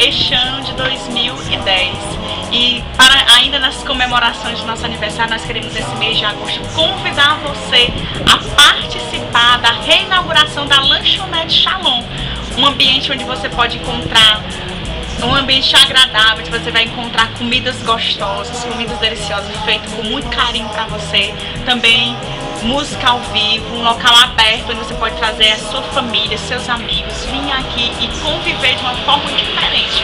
este ano de 2010. E ainda nas comemorações do nosso aniversário, nós queremos nesse mês de agosto convidar você a participar da reinauguração da Lanchonete Shalom, um ambiente onde você pode encontrar um ambiente agradável, onde você vai encontrar comidas gostosas, comidas deliciosas, feitas com muito carinho para você. Também música ao vivo, um local aberto onde você pode trazer a sua família, seus amigos, vir aqui e conviver de uma forma diferente.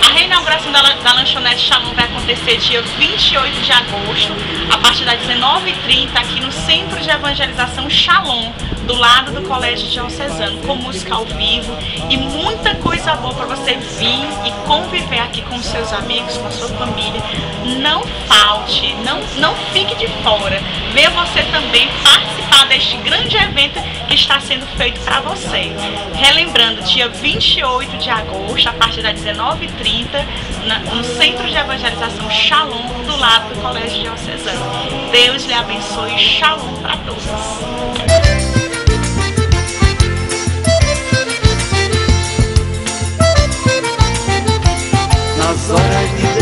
A reinauguração da Lanchonete Shalom vai acontecer dia 28 de agosto, a partir das 19h30, aqui no Centro de Evangelização Shalom, do lado do Colégio Diocesano, com música ao vivo e muita coisa boa para você vir e conviver aqui com seus amigos, com a sua família. Não falte, não fique de fora. Venha você também participar deste grande evento que está sendo feito para você. Relembrando, dia 28 de agosto, a partir das 19h30, no Centro de Evangelização Shalom, do lado do Colégio Diocesano. Deus lhe abençoe. Shalom para todos. Nas horas de